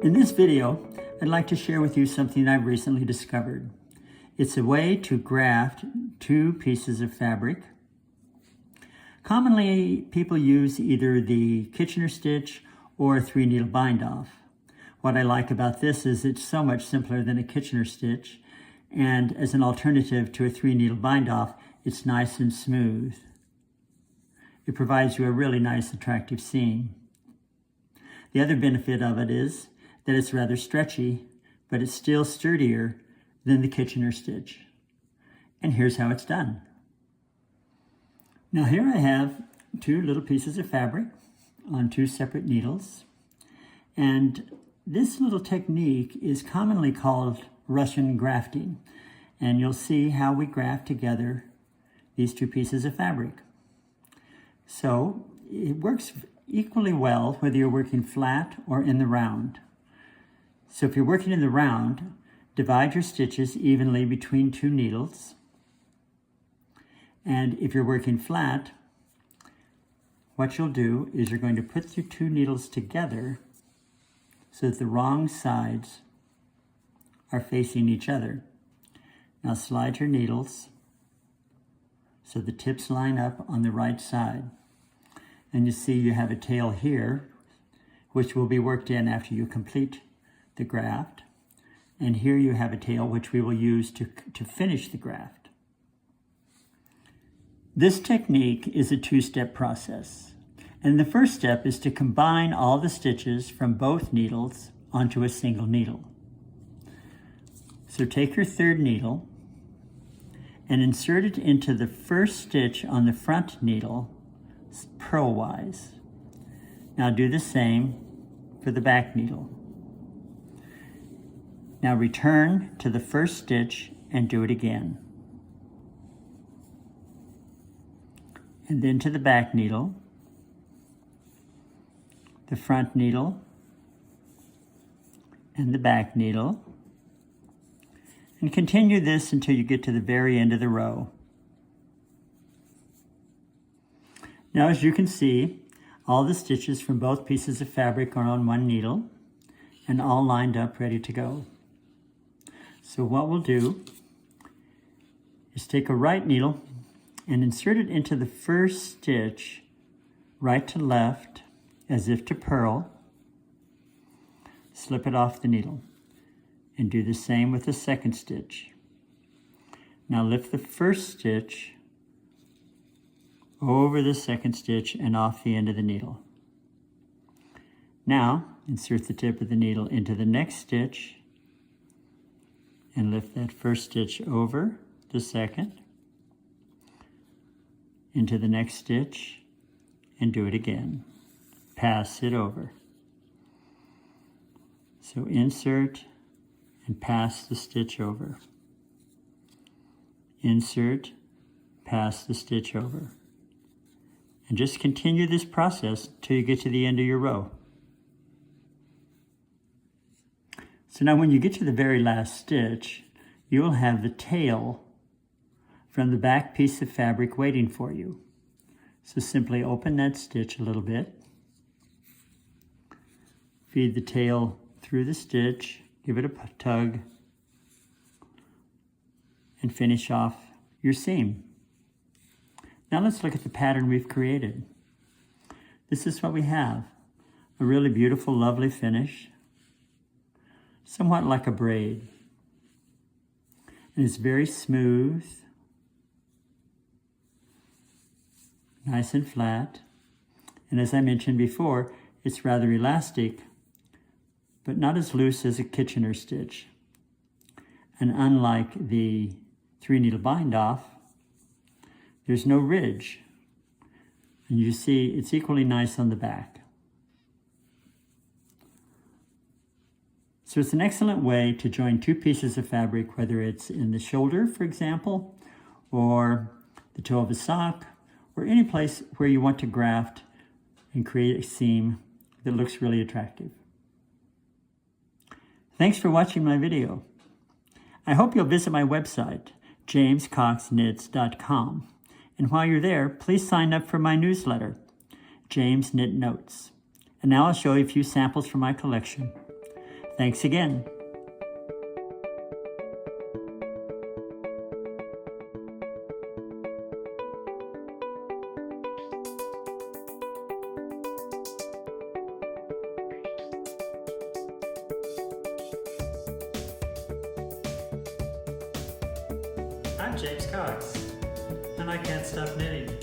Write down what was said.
In this video, I'd like to share with you something I've recently discovered. It's a way to graft two pieces of fabric. Commonly, people use either the Kitchener stitch or a 3-needle bind-off. What I like about this is it's so much simpler than a Kitchener stitch, and as an alternative to a 3-needle bind-off, it's nice and smooth. It provides you a really nice, attractive seam. The other benefit of it is that it's rather stretchy, but it's still sturdier than the Kitchener stitch. And here's how it's done. Now here I have two little pieces of fabric on two separate needles. And this little technique is commonly called Russian grafting. And you'll see how we graft together these two pieces of fabric. So it works equally well whether you're working flat or in the round. So if you're working in the round, divide your stitches evenly between two needles. And if you're working flat, what you'll do is you're going to put your two needles together so that the wrong sides are facing each other. Now slide your needles so the tips line up on the right side. And you see you have a tail here, which will be worked in after you complete the graft. And here you have a tail which we will use to finish the graft. This technique is a two-step process. And the first step is to combine all the stitches from both needles onto a single needle. So take your third needle and insert it into the first stitch on the front needle purlwise. Now do the same for the back needle. Now return to the first stitch and do it again. And then to the back needle, the front needle, and the back needle. And continue this until you get to the very end of the row. Now as you can see, all the stitches from both pieces of fabric are on one needle and all lined up ready to go. So what we'll do is take a right needle and insert it into the first stitch, right to left, as if to purl. Slip it off the needle and do the same with the second stitch. Now lift the first stitch over the second stitch and off the end of the needle. Now insert the tip of the needle into the next stitch and lift that first stitch over the second, into the next stitch, and do it again. Pass it over. So insert and pass the stitch over. Insert, pass the stitch over. And just continue this process till you get to the end of your row. So now when you get to the very last stitch, you'll have the tail from the back piece of fabric waiting for you. So simply open that stitch a little bit. Feed the tail through the stitch, give it a tug, and finish off your seam. Now let's look at the pattern we've created. This is what we have. A really beautiful, lovely finish. Somewhat like a braid. And it's very smooth, nice and flat. And as I mentioned before, it's rather elastic, but not as loose as a Kitchener stitch. And unlike the 3-needle bind-off, there's no ridge. And you see it's equally nice on the back. So it's an excellent way to join two pieces of fabric, whether it's in the shoulder, for example, or the toe of a sock, or any place where you want to graft and create a seam that looks really attractive. Thanks for watching my video. I hope you'll visit my website, jamescoxknits.com. And while you're there, please sign up for my newsletter, James Knit Notes. And now I'll show you a few samples from my collection. Thanks again. I'm James Cox, and I can't stop knitting.